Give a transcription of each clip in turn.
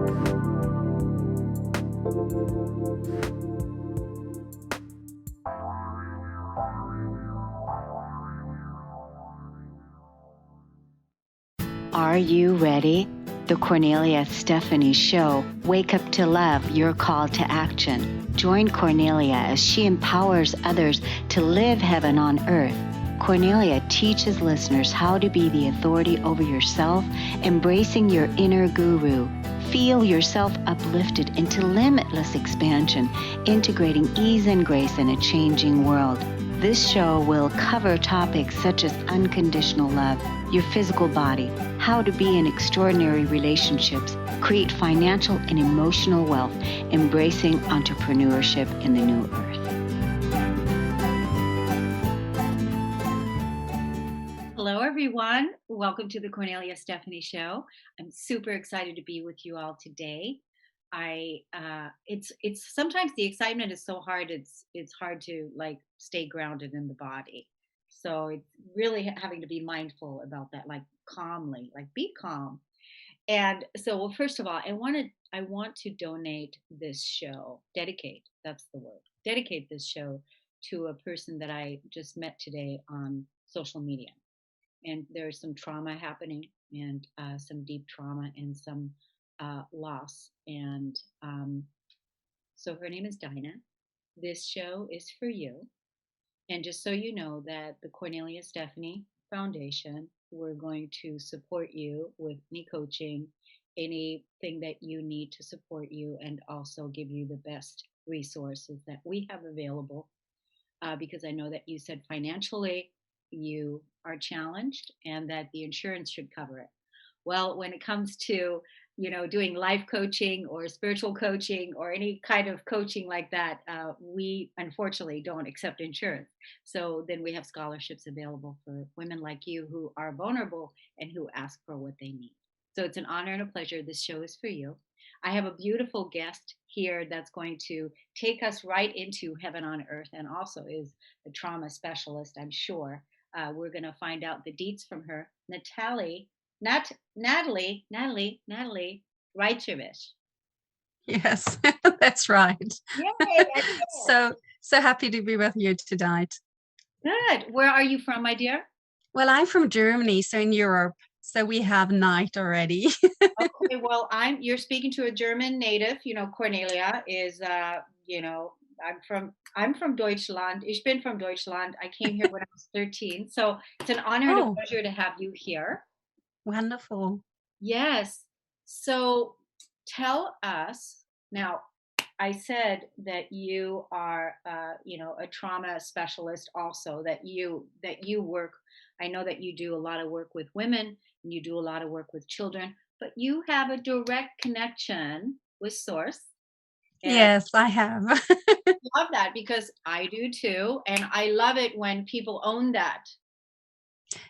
Are you ready? The Kornelia Stephanie Show. Wake up to love, your call to action. Join Kornelia as she empowers others to live heaven on earth. Kornelia teaches listeners how to be the authority over yourself, embracing your inner guru. Feel yourself uplifted into limitless expansion, integrating ease and grace in a changing world. This show will cover topics such as unconditional love, your physical body, how to be in extraordinary relationships, create financial and emotional wealth, embracing entrepreneurship in the new earth. Hello, everyone. Welcome to the Kornelia Stephanie Show. I'm super excited to be with you all today. It's sometimes the excitement is so hard. It's hard to stay grounded in the body. So it's really having to be mindful about that, calmly, be calm. And so, well, first of all, I want to dedicate this show to a person that I just met today on social media. And there's some trauma happening, and some deep trauma and some loss. And so her name is Dinah. This show is for you. And just so you know that the Kornelia Stephanie Foundation, we're going to support you with any coaching, anything that you need to support you, and also give you the best resources that we have available. Because I know that you said financially you are challenged and that the insurance should cover it. Well, when it comes to doing life coaching or spiritual coaching or any kind of coaching like that, we unfortunately don't accept insurance. So then we have scholarships available for women like you who are vulnerable and who ask for what they need. So it's an honor and a pleasure. This show is for you. I have a beautiful guest here that's going to take us right into heaven on earth, and also is a trauma specialist, I'm sure. We're going to find out the deets from her. Nataly Rajcevic. Yes, that's right. Yay, so happy to be with you tonight. Good. Where are you from, my dear? Well, I'm from Germany, so in Europe. So we have night already. Okay, well, you're speaking to a German native. Kornelia is, I'm from Deutschland. Ich bin from Deutschland. I came here when I was 13. So it's an honor and a pleasure to have you here. Wonderful. Yes. So tell us now. I said that you are, a trauma specialist. Also, that you work. I know that you do a lot of work with women, and you do a lot of work with children. But you have a direct connection with Source. Yes, I have. I love that, because I do too, and I love it when people own that.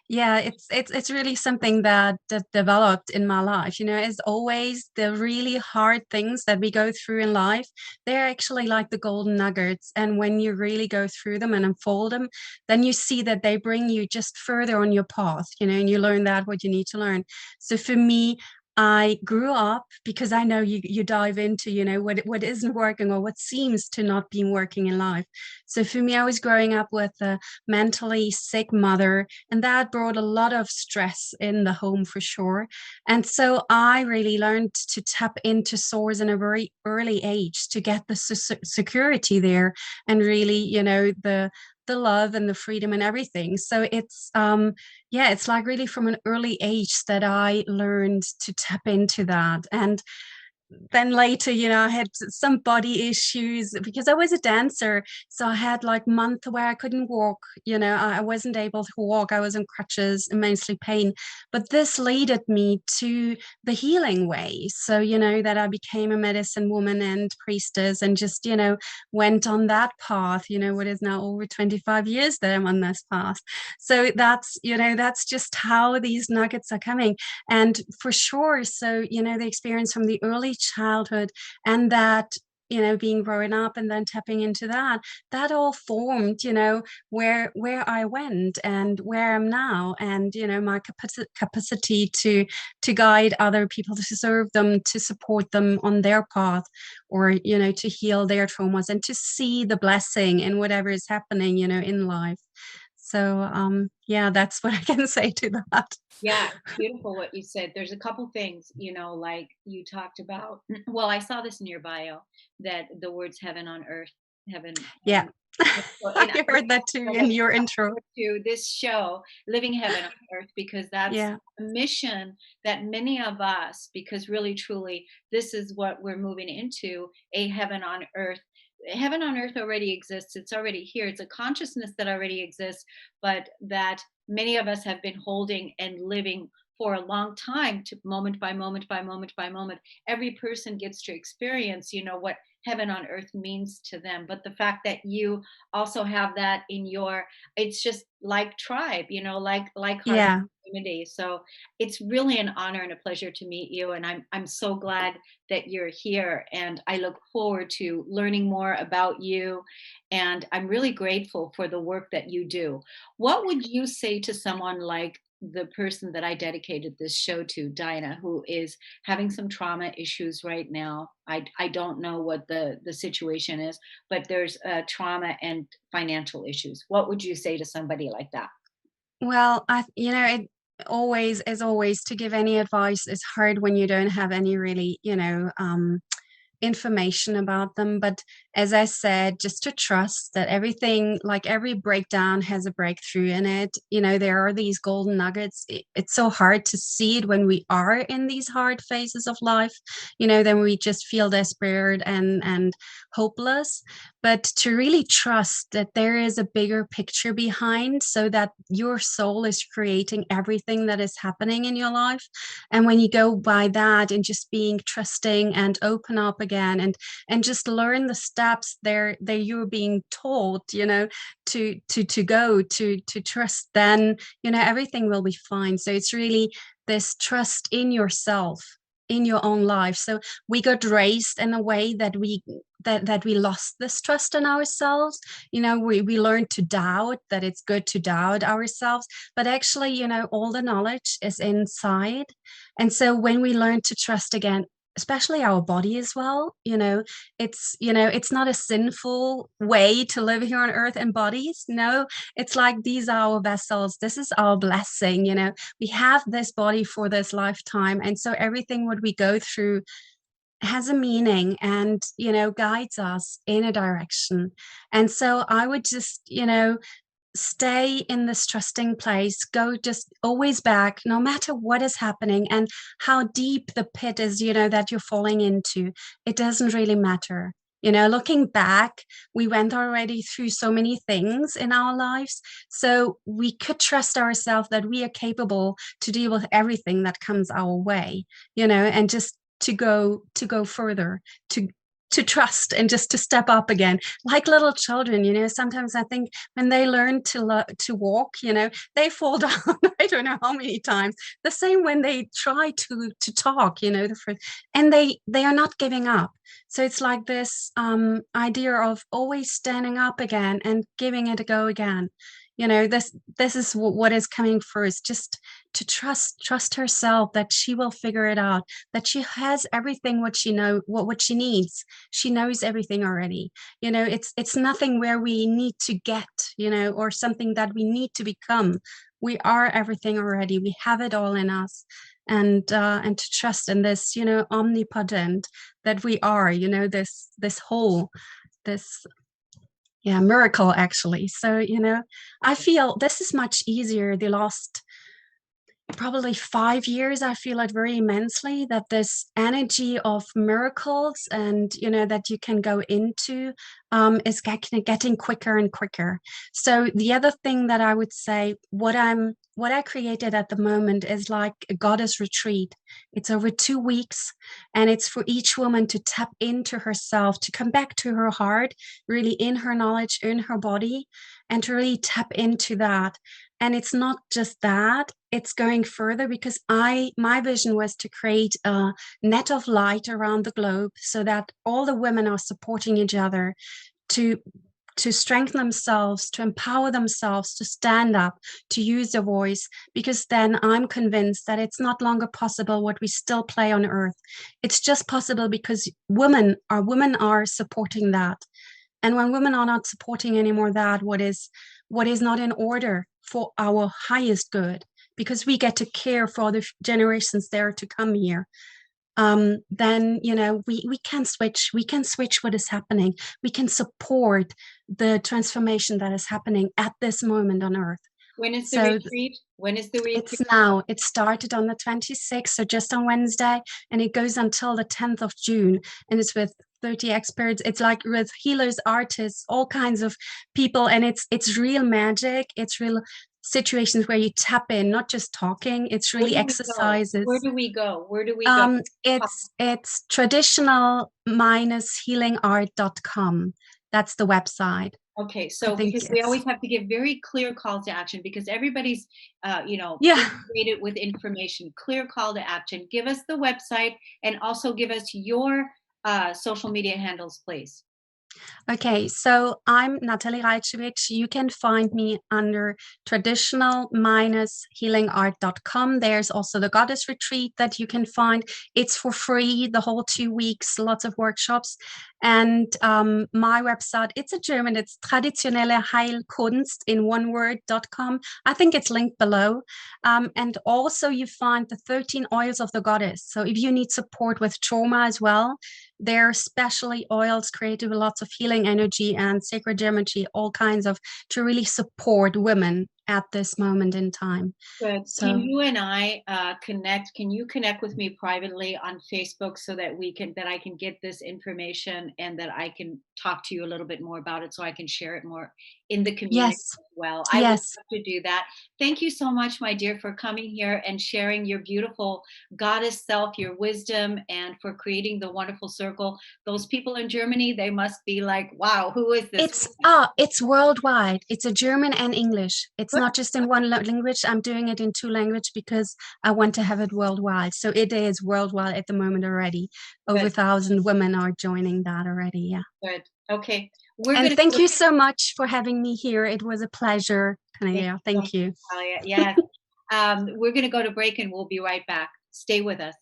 Yeah, it's really something that developed in my life. As always, the really hard things that we go through in life, they're actually like the golden nuggets. And when you really go through them and unfold them, then you see that they bring you just further on your path, and you learn what you need to learn. So for me, I grew up, because I know you dive into, what isn't working or what seems to not be working in life. So for me, I was growing up with a mentally sick mother, and that brought a lot of stress in the home for sure. And so I really learned to tap into Source in a very early age to get the security there, and really, the love and the freedom and everything. So it's it's like really from an early age that I learned to tap into that. And then later, I had some body issues because I was a dancer. So I had month where I couldn't walk, I wasn't able to walk. I was on crutches, immensely pain. But this led me to the healing way. So, that I became a medicine woman and priestess, and just, went on that path, what is now over 25 years that I'm on this path. So that's just how these nuggets are coming. And for sure, so, the experience from the early childhood, and that being growing up and then tapping into that all formed, where I went and where I'm now, and my capacity to guide other people, to serve them, to support them on their path, or to heal their traumas and to see the blessing in whatever is happening in life. So yeah, that's what I can say to that. Yeah, it's beautiful what you said. There's a couple things, like you talked about. Well, I saw this in your bio that the words heaven on earth, Yeah. heaven. So, and I heard that too in your intro. to this show, Living Heaven on Earth, because that's Yeah. a mission that many of us, because really truly, this is what we're moving into, a heaven on earth. Heaven on earth already exists. It's already here. It's a consciousness that already exists, but that many of us have been holding and living for a long time, to moment by moment by moment by moment. Every person gets to experience, what heaven on earth means to them. But the fact that you also have that in your, it's just like tribe, like heart Yeah. community. So it's really an honor and a pleasure to meet you, and I'm so glad that you're here, and I look forward to learning more about you, and I'm really grateful for the work that you do. What would you say to someone like the person that I dedicated this show to, Dinah, who is having some trauma issues right now? I don't know what the situation is, but there's trauma and financial issues. What would you say to somebody like that? Well, it always, as always, to give any advice is hard when you don't have any really, information about them. But as I said, just to trust that everything, like every breakdown has a breakthrough in it. There are these golden nuggets. It's so hard to see it when we are in these hard phases of life. Then we just feel desperate and hopeless. But to really trust that there is a bigger picture behind, so that your soul is creating everything that is happening in your life. And when you go by that and just being trusting and open up again, and just learn the steps there that you're being told, to go to trust, then everything will be fine. So it's really this trust in yourself, in your own life. So we got raised in a way that we lost this trust in ourselves. We learned to doubt, that it's good to doubt ourselves, but actually, all the knowledge is inside. And so when we learn to trust again, especially our body as well, it's not a sinful way to live here on earth in bodies. No, it's like, these are our vessels, this is our blessing. We have this body for this lifetime, and so everything what we go through has a meaning, and guides us in a direction. And so I would just stay in this trusting place, go just always back, no matter what is happening and how deep the pit is, that you're falling into. It doesn't really matter. Looking back, we went already through so many things in our lives, so we could trust ourselves that we are capable to deal with everything that comes our way, and just to go further, to trust, and just to step up again, like little children. Sometimes I think when they learn to walk, they fall down I don't know how many times. The same when they try to talk, and they are not giving up. So it's like this idea of always standing up again and giving it a go again. This is what is coming first, just to trust herself, that she will figure it out, that she has everything what she needs. She knows everything already. It's nothing where we need to get, or something that we need to become. We are everything already. We have it all in us. And to trust in this, omnipotent that we are, this whole, this, yeah, miracle, actually. So I feel this is much easier the last probably 5 years. I feel it very immensely, that this energy of miracles, and that you can go into, is getting quicker and quicker. So the other thing that I would say, what I'm what I created at the moment is like a goddess retreat. It's over 2 weeks, and it's for each woman to tap into herself, to come back to her heart, really in her knowledge, in her body, and to really tap into that. And it's not just that, it's going further, because my vision was to create a net of light around the globe so that all the women are supporting each other to strengthen themselves, to empower themselves, to stand up, to use their voice, because then I'm convinced that it's not longer possible what we still play on earth. It's just possible because women are supporting that. And when women are not supporting anymore that, what is not in order for our highest good, because we get to care for the generations there to come here, then we can switch what is happening. We can support the transformation that is happening at this moment on earth. When is the So retreat? When is the retreat? it's now. It started on the 26th, so just on Wednesday, and it goes until the 10th of June. And it's with 30 experts. It's like with healers, artists, all kinds of people, and it's real magic. It's real situations where you tap in, not just talking. It's Where really do we go? Where exercises. do we go? Where do we go? It's traditional-healingart.com. That's the website. Okay, I so think because we it's always have to give very clear calls to action because everybody's, yeah. inundated with information. Clear call to action. Give us the website and also give us your social media handles, please. Okay, so I'm Nataly Rajcevic. You can find me under traditional-healingart.com. There's also the Goddess Retreat that you can find. It's for free, the whole 2 weeks, lots of workshops. And my website, it's a German, it's traditionelle Heilkunst in one word.com. I think it's linked below. And also you find the 13 oils of the goddess. So if you need support with trauma as well, they're specially oils created with lots of healing energy and sacred geometry, all kinds of, to really support women at this moment in time. Good. Can So you and I connect? Can you connect with me privately on Facebook so that that I can get this information and that I can talk to you a little bit more about it so I can share it more in the community yes, as well? I would yes. love to do that. Thank you so much, my dear, for coming here and sharing your beautiful goddess self, your wisdom, and for creating the wonderful circle. Those people in Germany, they must be like, wow, who is this woman? It's worldwide. It's a German and English. It's Good. not just in one language. I'm doing it in two languages because I want to have it worldwide. So it is worldwide at the moment already. Over Good. 1,000 women are joining that already. Yeah. Good. Okay. We're And going to thank go. you so much for having me here. It was a pleasure, Thank Cornelia. you so much, Thank you. Natalia. Yes. We're going to go to break and we'll be right back. Stay with us.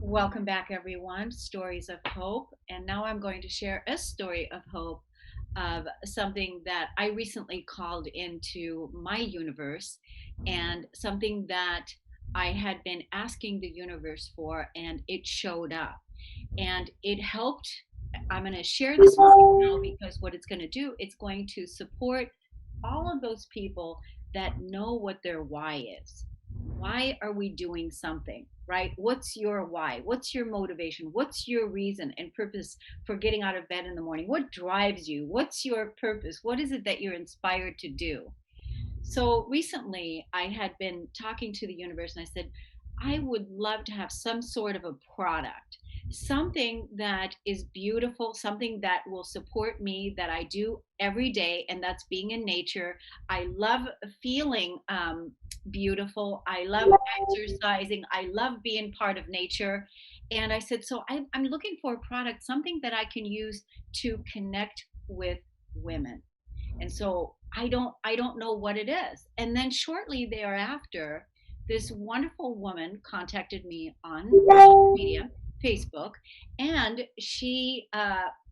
Welcome back, everyone. Stories of hope. And now I'm going to share a story of hope of something that I recently called into my universe and something that I had been asking the universe for, and it showed up. And it helped. I'm going to share this with you now because what it's going to do, it's going to support all of those people that know what their why is. Why are we doing something, right? What's your why? What's your motivation? What's your reason and purpose for getting out of bed in the morning? What drives you? What's your purpose? What is it that you're inspired to do? So recently, I had been talking to the universe and I said, I would love to have some sort of a product, something that is beautiful, something that will support me, that I do every day, and that's being in nature. I love feeling beautiful. I love exercising. I love being part of nature. And I said, so I'm looking for a product, something that I can use to connect with women. And so I don't know what it is. And then shortly thereafter, this wonderful woman contacted me on social media, Facebook, and she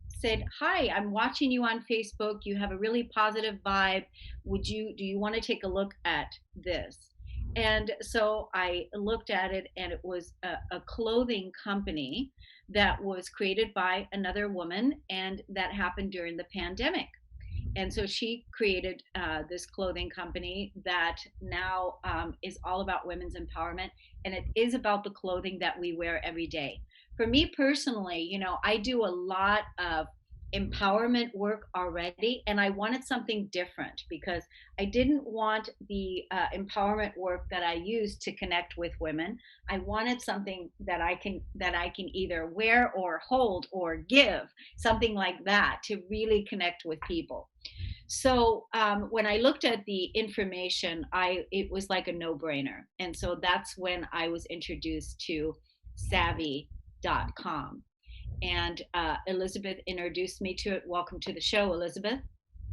said, "Hi, I'm watching you on Facebook. You have a really positive vibe. Do you want to take a look at this?" And so I looked at it, and it was a clothing company that was created by another woman, and that happened during the pandemic. And so she created this clothing company that now is all about women's empowerment, and it is about the clothing that we wear every day, for me personally, I do a lot of empowerment work already, and I wanted something different because I didn't want the empowerment work that I use to connect with women. I wanted something that I can either wear or hold or give, something like that to really connect with people. So when I looked at the information, it was like a no-brainer, and so that's when I was introduced to savvy.com. And Elizabeth introduced me to it. Welcome to the show, Elizabeth.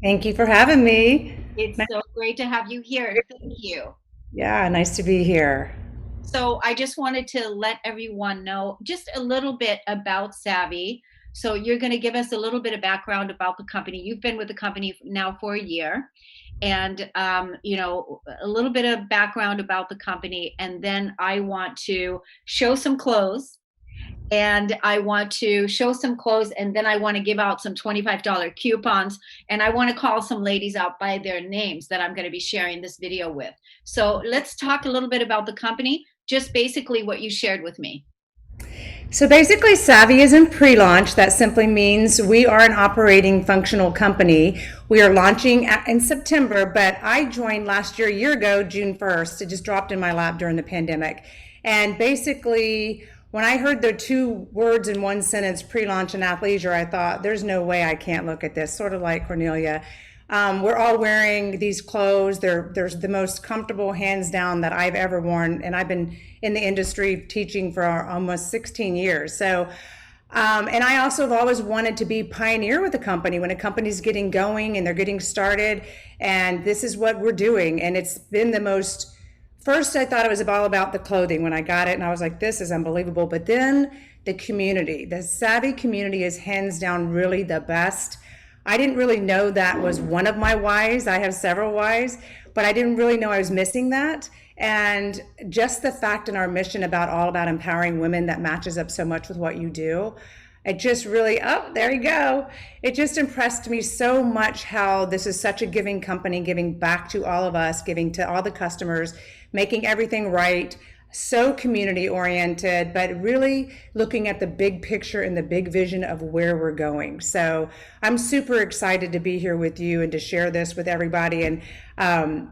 Thank you for having me. It's so great to have you here. Thank you. Yeah, nice to be here. So I just wanted to let everyone know just a little bit about Savvy. So you're going to give us a little bit of background about the company. You've been with the company now for a year, and a little bit of background about the company, and then I want to show some clothes and I want to show some clothes, and then I want to give out some $25 coupons, and I want to call some ladies out by their names that I'm going to be sharing this video with. So let's talk a little bit about the company, just basically what you shared with me. So basically, Savvy is in pre-launch. That simply means we are an operating functional company. We are launching in September, but I joined last year, a year ago, June 1st. It just dropped in my lap during the pandemic. And basically, when I heard the two words in one sentence, pre-launch and athleisure, I thought, there's no way I can't look at this, sort of like Cornelia. We're all wearing these clothes. They're the most comfortable, hands down, that I've ever worn. And I've been in the industry teaching for almost 16 years. So, and I also have always wanted to be pioneer with a company when a company's getting going and they're getting started. And this is what we're doing. And it's been the most, first I thought it was all about the clothing when I got it. And I was like, this is unbelievable. But then the community, the Savvy community is hands down really the best. I didn't really know that was one of my whys. I have several whys, but I didn't really know I was missing that. And just the fact in our mission all about empowering women that matches up so much with what you do. It just really, oh, there you go. It just impressed me so much how this is such a giving company, giving back to all of us, giving to all the customers, making everything right. So community oriented, but really looking at the big picture and the big vision of where we're going. So I'm super excited to be here with you and to share this with everybody and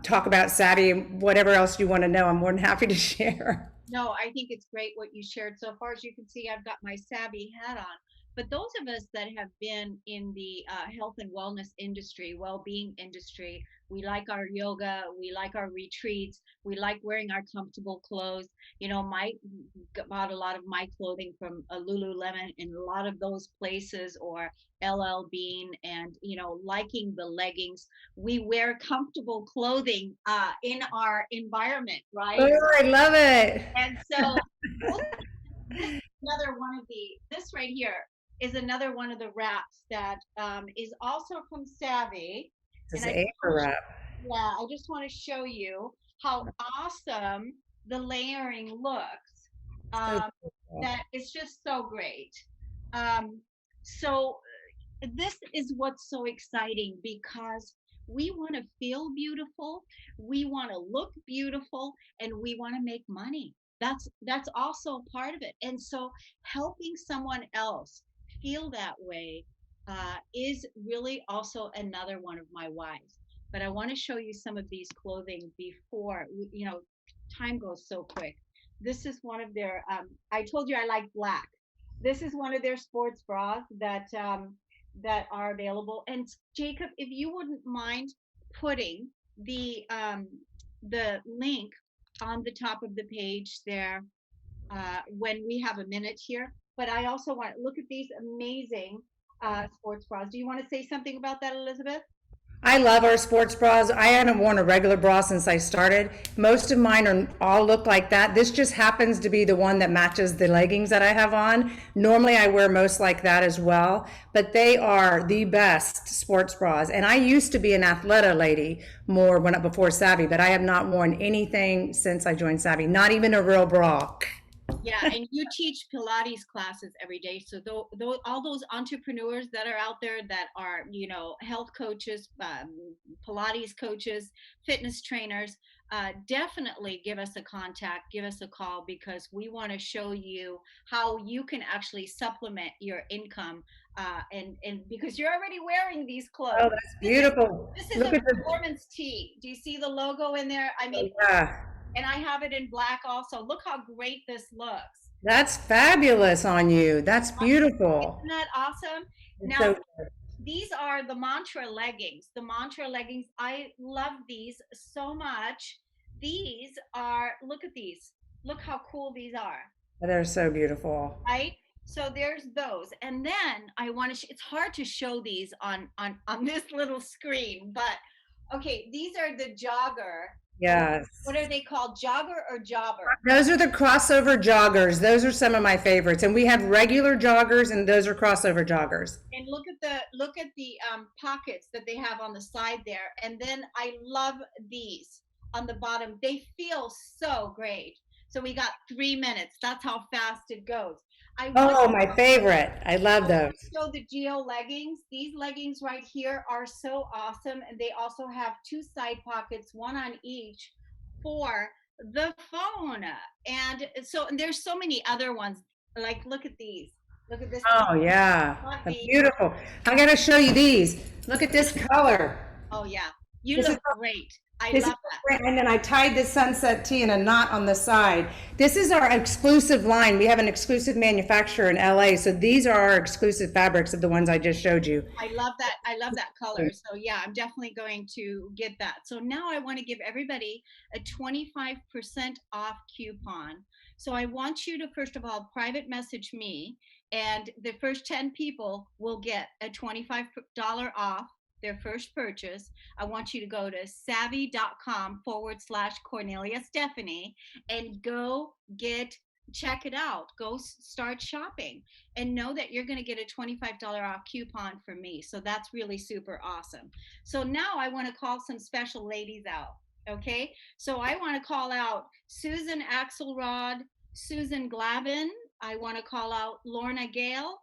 talk about Savvy and whatever else you want to know. I'm more than happy to share. No, I think it's great what you shared so far. As you can see, I've got my Savvy hat on. But those of us that have been in the health and wellness industry, well-being industry, we like our yoga, we like our retreats, we like wearing our comfortable clothes. My bought a lot of my clothing from Lululemon and a lot of those places, or LL Bean, and liking the leggings. We wear comfortable clothing in our environment, right? Oh, I love it. And so another one of this right here is another one of the wraps that is also from Savvy. This is And an Amber wrap. yeah, I just want to show you how awesome the layering looks. That it's just so great. So this is what's so exciting because we want to feel beautiful, we want to look beautiful, and we want to make money. That's also part of it. And so helping someone else feel that way is really also another one of my whys. But I want to show you some of these clothing before, time goes so quick. This is one of their, I told you I like black. This is one of their sports bras that are available. And Jacob, if you wouldn't mind putting the link on the top of the page there when we have a minute here. But I also want to look at these amazing sports bras. Do you want to say something about that, Elizabeth? I love our sports bras. I haven't worn a regular bra since I started. Most of mine all look like that. This just happens to be the one that matches the leggings that I have on. Normally I wear most like that as well, but they are the best sports bras. And I used to be an Athleta lady more before Savvy, but I have not worn anything since I joined Savvy, not even a real bra. Yeah, and you teach Pilates classes every day. So all those entrepreneurs that are out there that are, health coaches, Pilates coaches, fitness trainers, definitely give us a contact, give us a call, because we want to show you how you can actually supplement your income. And because you're already wearing these clothes. Oh, that's beautiful. This is Look a at the, performance tee. Do you see the logo in there? I mean, yeah, and I have it in black also. Look how great this looks. that's fabulous on you. That's beautiful. Isn't that awesome? It's Now, so these are the Mantra leggings. The Mantra leggings, I love these so much. These are, look at these. Look how cool these are. They're so beautiful. Right? So there's those. And then I want to, it's hard to show these on this little screen, but okay, these are the jogger. Yes. What are they called? Jogger or jobber? Those are the crossover joggers. Those are some of my favorites. And we have regular joggers, and those are crossover joggers. And look at the pockets that they have on the side there. And then I love these on the bottom. They feel so great. So we got 3 minutes. That's how fast it goes. Oh, my favorite. I love those. So the Geo leggings, these leggings right here are so awesome. And they also have 2 side pockets, one on each for the phone. And there's so many other ones. Like, look at these. Look at this. Oh, yeah. That's beautiful. I got to show you these. Look at this color. Oh, yeah. You look great. I love that. And then I tied this sunset tee in a knot on the side. This is our exclusive line. We have an exclusive manufacturer in LA. So these are our exclusive fabrics of the ones I just showed you. I love that. I love that color. So yeah, I'm definitely going to get that. So now I want to give everybody a 25% off coupon. So I want you to, first of all, private message me, and the first 10 people will get a $25 off their first purchase. I want you to go to savvy.com/Kornelia Stephanie and go check it out. Go start shopping and know that you're going to get a $25 off coupon from me. So that's really super awesome. So now I want to call some special ladies out. Okay. So I want to call out Susan Axelrod, Susan Glavin. I want to call out Lorna Gale,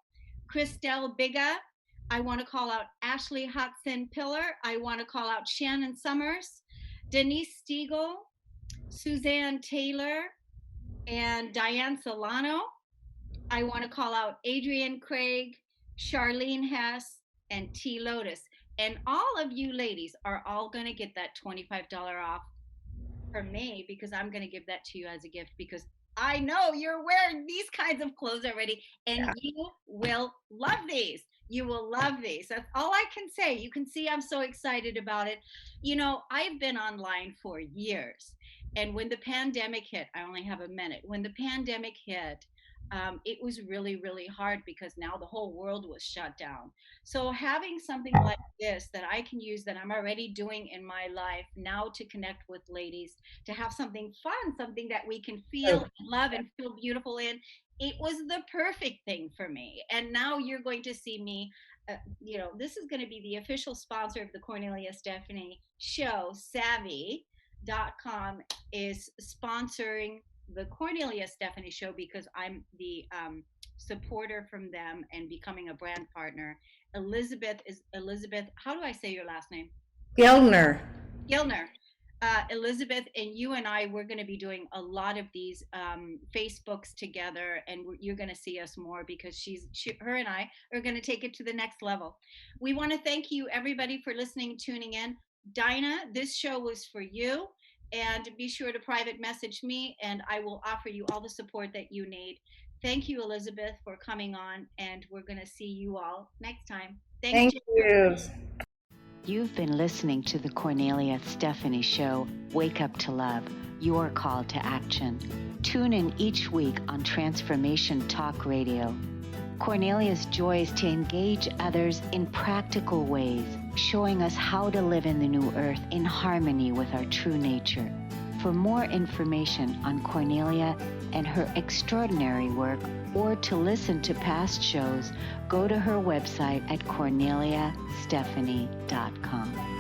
Christelle Biga. I want to call out Ashley Hudson Pillar. I want to call out Shannon Summers, Denise Stiegel, Suzanne Taylor, and Diane Solano. I want to call out Adrienne Craig, Charlene Hess, and T. Lotus. And all of you ladies are all going to get that $25 off from me, because I'm going to give that to you as a gift, because I know you're wearing these kinds of clothes already, and you will love these. You will love these. That's all I can say. You can see I'm so excited about it. I've been online for years. And when the pandemic hit, I only have a minute. When the pandemic hit, it was really, really hard, because now the whole world was shut down. So having something like this that I can use, that I'm already doing in my life now, to connect with ladies, to have something fun, something that we can feel and love and feel beautiful in, it was the perfect thing for me. And now you're going to see me, this is going to be the official sponsor of the Kornelia Stephanie show. Savvy.com is sponsoring the Kornelia Stephanie show, because I'm the supporter from them and becoming a brand partner. Elizabeth, how do I say your last name? Gilner. Elizabeth and you and I, we're going to be doing a lot of these Facebooks together, and you're going to see us more, because her and I are going to take it to the next level. We want to thank you, everybody, for listening, tuning in. Dinah, this show was for you, and be sure to private message me, and I will offer you all the support that you need. Thank you, Elizabeth, for coming on, and we're going to see you all next time. Thank you. You've been listening to the Kornelia Stephanie Show, Wake Up to Love, your call to action. Tune in each week on Transformation Talk Radio. Kornelia's joy is to engage others in practical ways, showing us how to live in the new earth in harmony with our true nature. For more information on Kornelia and her extraordinary work, or to listen to past shows, go to her website at KorneliaStephanie.com.